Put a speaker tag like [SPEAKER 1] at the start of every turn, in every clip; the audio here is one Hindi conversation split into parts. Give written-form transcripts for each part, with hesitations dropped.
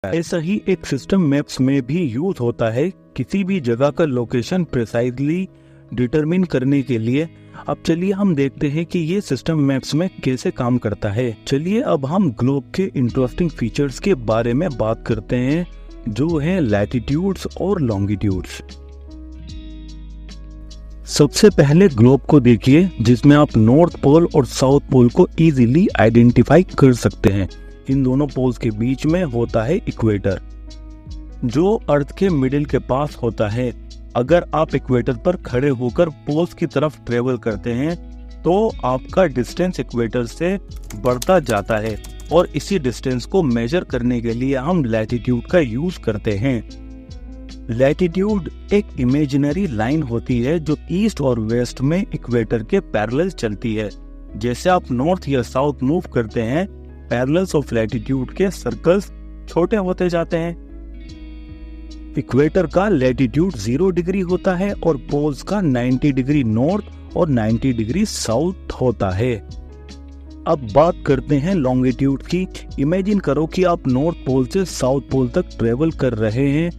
[SPEAKER 1] है। ऐसा ही एक सिस्टम मैप्स में भी यूज होता है किसी भी जगह का लोकेशन प्रिसाइजली डिटरमिन करने के लिए। अब चलिए हम देखते हैं कि ये सिस्टम मैप्स में कैसे काम करता है। चलिए अब हम ग्लोब के इंटरेस्टिंग फीचर्स के बारे में बात करते हैं, जो है लैटिट्यूड्स और लॉन्गिट्यूड्स। सबसे पहले ग्लोब को देखिए, जिसमें आप नॉर्थ पोल और साउथ पोल को इजीली आइडेंटिफाई कर सकते हैं। इन दोनों पोल्स के बीच में होता है इक्वेटर, जो अर्थ के मिडिल के पास होता है। अगर आप इक्वेटर पर खड़े होकर पोल्स की तरफ ट्रेवल करते हैं तो आपका डिस्टेंस इक्वेटर से बढ़ता जाता है, और इसी डिस्टेंस को मेजर करने के लिए हम लैटिट्यूड का यूज करते हैं। लैटिट्यूड एक इमेजिनरी लाइन होती है जो ईस्ट और वेस्ट में इक्वेटर के पैरेलल चलती है। जैसे आप नॉर्थ या साउथ मूव करते हैं, पैरेलल्स ऑफ लैटिट्यूड के सर्कल्स छोटे होते जाते हैं। इक्वेटर का लैटिट्यूड 0 डिग्री होता है और पोल्स का 90 डिग्री नॉर्थ और 90 डिग्री साउथ होता है। अब बात करते हैं लॉन्गिट्यूड की। इमेजिन करो कि आप नॉर्थ पोल से साउथ पोल तक ट्रेवल कर रहे हैं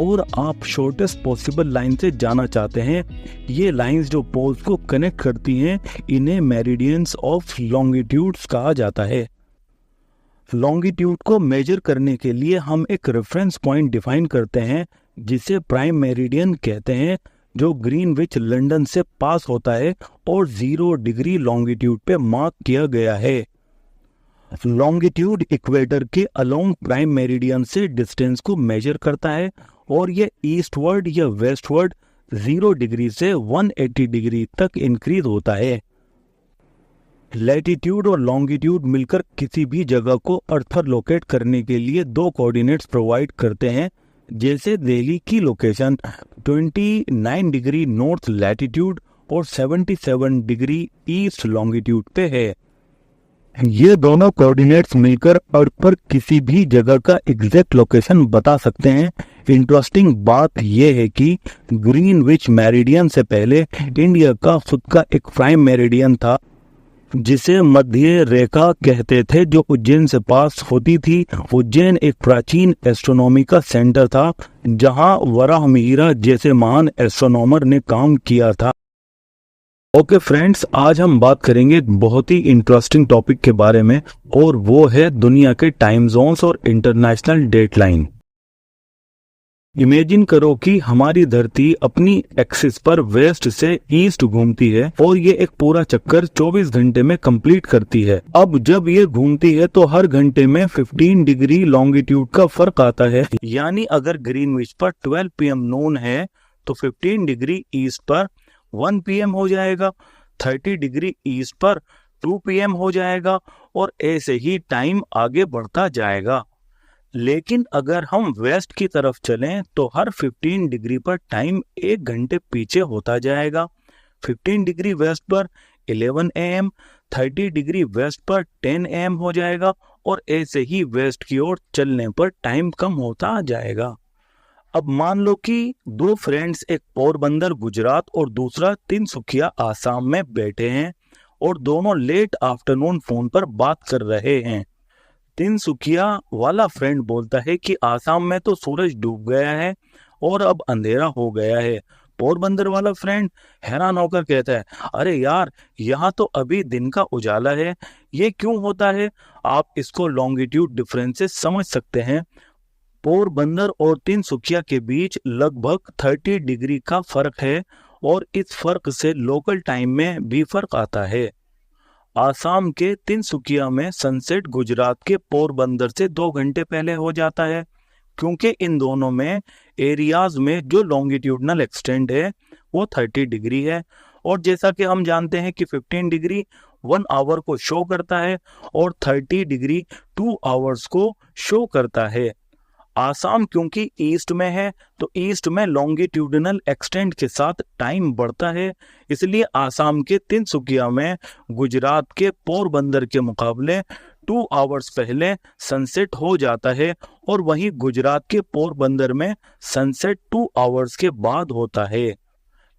[SPEAKER 1] और आप शॉर्टेस्ट पॉसिबल लाइन से जाना चाहते हैं। ये लाइंस जो पोल्स को कनेक्ट करती हैं, इन्हें मेरिडियंस ऑफ लॉन्गिट्यूड्स कहा जाता है। लॉन्गिट्यूड को मेजर करने के लिए हम एक रेफरेंस पॉइंट डिफाइन करते हैं, जिसे प्राइम मेरिडियन कहते हैं, जो ग्रीनविच लंदन से पास होता है और 0 डिग्री लॉन्गिट्यूड पे मार्क किया गया है। लॉन्गिट्यूड इक्वेटर के अलोंग प्राइम मेरिडियन से डिस्टेंस को मेजर करता है, और ये ईस्टवर्ड या वेस्टवर्ड 0 डिग्री से 180 डिग्री तक इंक्रीज होता है। लैटिट्यूड और लॉन्गिट्यूड मिलकर किसी भी जगह को अर्थ पर लोकेट करने के लिए 2 कोऑर्डिनेट्स प्रोवाइड करते हैं। जैसे दिल्ली की लोकेशन 29 डिग्री नॉर्थ लैटिट्यूड और 77 डिग्री ईस्ट लॉन्गिट्यूड पे है। ये दोनों कोऑर्डिनेट्स मिलकर अर्थ पर किसी भी जगह का एग्जैक्ट लोकेशन बता सकते हैं। इंटरेस्टिंग बात यह है कि ग्रीनविच मेरिडियन से पहले इंडिया का खुद का एक प्राइम मेरिडियन था, जिसे मध्य रेखा कहते थे, जो उज्जैन से पास होती थी। उज्जैन एक प्राचीन एस्ट्रोनॉमी का सेंटर था, जहां वराहमिहिर जैसे महान एस्ट्रोनॉमर ने काम किया था। ओके फ्रेंड्स, आज हम बात करेंगे एक बहुत ही इंटरेस्टिंग टॉपिक के बारे में, और वो है दुनिया के टाइम जोन्स और इंटरनेशनल डेटलाइन। इमेजिन करो कि हमारी धरती अपनी एक्सिस पर वेस्ट से ईस्ट घूमती है, और ये एक पूरा चक्कर 24 घंटे में कंप्लीट करती है। अब जब ये घूमती है तो हर घंटे में 15 डिग्री लॉन्गिट्यूड का फर्क आता है। यानी अगर ग्रीनविच पर 12 PM नून है तो 15 डिग्री ईस्ट पर 1 PM हो जाएगा, 30 डिग्री ईस्ट पर 2 PM हो जाएगा, और ऐसे ही टाइम आगे बढ़ता जाएगा। लेकिन अगर हम वेस्ट की तरफ चलें तो हर 15 डिग्री पर टाइम 1 घंटे पीछे होता जाएगा। 15 डिग्री वेस्ट पर 11 AM, 30 डिग्री वेस्ट पर 10 AM हो जाएगा, और ऐसे ही वेस्ट की ओर चलने पर टाइम कम होता जाएगा। अब मान लो कि 2 फ्रेंड्स, एक पोरबंदर गुजरात और दूसरा तिनसुकिया आसाम में बैठे हैं, और दोनों लेट आफ्टरनून फोन पर बात कर रहे हैं। तिनसुकिया वाला फ्रेंड बोलता है कि आसाम में तो सूरज डूब गया है और अब अंधेरा हो गया है। पोरबंदर वाला फ्रेंड हैरान होकर कहता है, अरे यार, यहाँ तो अभी दिन का उजाला है, ये क्यों होता है? आप इसको लॉन्गिट्यूड डिफरेंसेस समझ सकते हैं। पोरबंदर और तिनसुकिया के बीच लगभग 30 डिग्री का फर्क है, और इस फर्क से लोकल टाइम में भी फर्क आता है। आसाम के तिनसुकिया में सनसेट गुजरात के पोरबंदर से 2 घंटे पहले हो जाता है, क्योंकि इन दोनों में एरियाज में जो लॉन्गिट्यूडनल एक्सटेंड है वो 30 डिग्री है। और जैसा कि हम जानते हैं कि 15 डिग्री 1 आवर को शो करता है और 30 डिग्री 2 आवर्स को शो करता है। आसाम क्योंकि ईस्ट में है तो ईस्ट में लॉन्गिट्यूडनल एक्सटेंड के साथ टाइम बढ़ता है, इसलिए आसाम के तिनसुकिया में गुजरात के पोरबंदर के मुकाबले 2 आवर्स पहले सनसेट हो जाता है, और वहीं गुजरात के पोरबंदर में सनसेट 2 आवर्स के बाद होता है।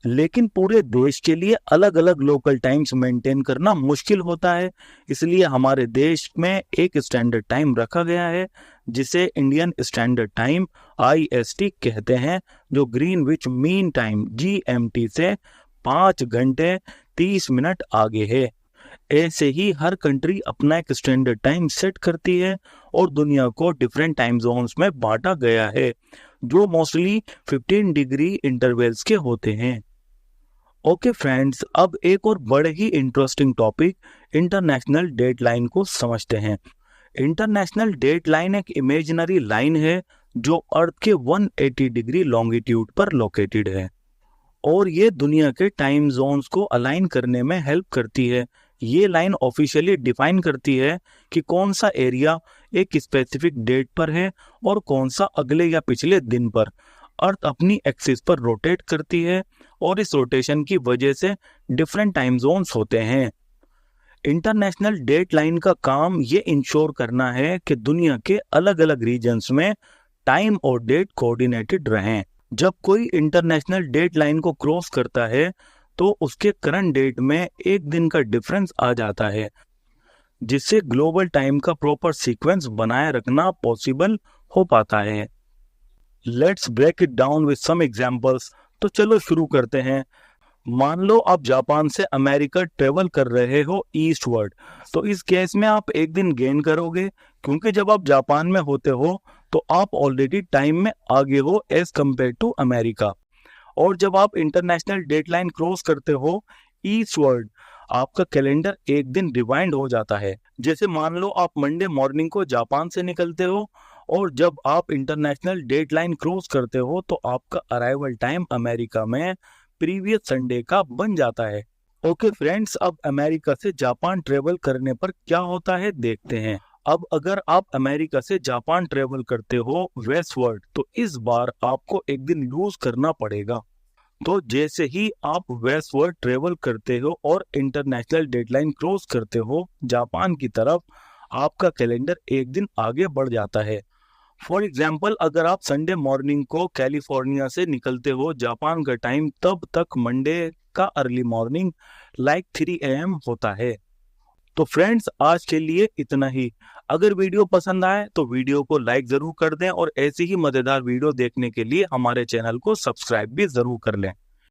[SPEAKER 1] लेकिन पूरे देश के लिए अलग अलग लोकल टाइम्स मेंटेन करना मुश्किल होता है। इसलिए हमारे देश में एक स्टैंडर्ड टाइम रखा गया है जिसे इंडियन स्टैंडर्ड टाइम IST कहते हैं, जो ग्रीनविच मीन टाइम GMT से 5 घंटे 30 मिनट आगे है। ऐसे ही हर कंट्री अपना एक स्टैंडर्ड टाइम सेट करती है और दुनिया को डिफरेंट टाइम जोन्स में बांटा गया है, जो मोस्टली 15 डिग्री इंटरवल्स के होते हैं। ओके फ्रेंड्स, अब एक और बड़े ही इंटरेस्टिंग टॉपिक इंटरनेशनल डेडलाइन को समझते हैं। इंटरनेशनल डेडलाइन एक इमेजिनरी लाइन है जो अर्थ के 180 डिग्री लॉन्गिट्यूड पर लोकेटेड है और ये दुनिया के टाइम जोन्स को अलाइन करने में हेल्प करती है। ये लाइन ऑफिशियली डिफाइन करती है कि कौन सा एरिया एक स्पेसिफिक डेट पर है और कौन सा अगले या पिछले दिन पर। अर्थ अपनी एक्सिस पर रोटेट करती है और इस रोटेशन की वजह से डिफरेंट टाइम जोन्स होते हैं। इंटरनेशनल डेडलाइन का काम ये इंश्योर करना है कि दुनिया के अलग अलग रीजन्स में टाइम और डेट कोऑर्डिनेटेड रहें। जब कोई इंटरनेशनल डेडलाइन को क्रॉस करता है तो उसके करंट डेट में एक दिन का डिफरेंस आ जाता है, जिससे ग्लोबल टाइम का प्रॉपर सीक्वेंस बनाए रखना पॉसिबल हो पाता है। Let's break it down with some examples. तो चलो शुरू करते हैं। मान लो आप जापान से अमेरिका ट्रेवल कर रहे हो ईस्टवर्ड, तो इस केस में आप एक दिन गेन करोगे, क्योंकि जब आप जापान में होते हो तो आप ऑलरेडी टाइम में आगे हो एज कम्पेयर टू अमेरिका। और जब आप इंटरनेशनल डेडलाइन क्रॉस करते हो ईस्टवर्ड, आपका कैलेंडर एक दिन रिवाइंड हो जाता है। जैसे मान लो आप मंडे मॉर्निंग को जापान से निकलते हो और जब आप इंटरनेशनल डेडलाइन क्रॉस करते हो तो आपका अराइवल टाइम अमेरिका में प्रीवियस संडे का बन जाता है। ओके फ्रेंड्स, अब अमेरिका से जापान ट्रेवल करने पर क्या होता है देखते हैं। अब अगर आप अमेरिका से जापान ट्रेवल करते हो वेस्टवर्ड, तो इस बार आपको एक दिन लूज करना पड़ेगा। तो जैसे ही आप वेस्टवर्ड ट्रेवल करते हो और इंटरनेशनल डेडलाइन क्रॉस करते हो जापान की तरफ, आपका कैलेंडर एक दिन आगे बढ़ जाता है। फॉर एग्जाम्पल, अगर आप संडे मॉर्निंग को कैलिफोर्निया से निकलते हो जापान का टाइम, तब तक मंडे का अर्ली मॉर्निंग लाइक 3 AM होता है। तो फ्रेंड्स, आज के लिए इतना ही। अगर वीडियो पसंद आए तो वीडियो को लाइक जरूर कर दें और ऐसी ही मजेदार वीडियो देखने के लिए हमारे चैनल को सब्सक्राइब भी जरूर कर लें।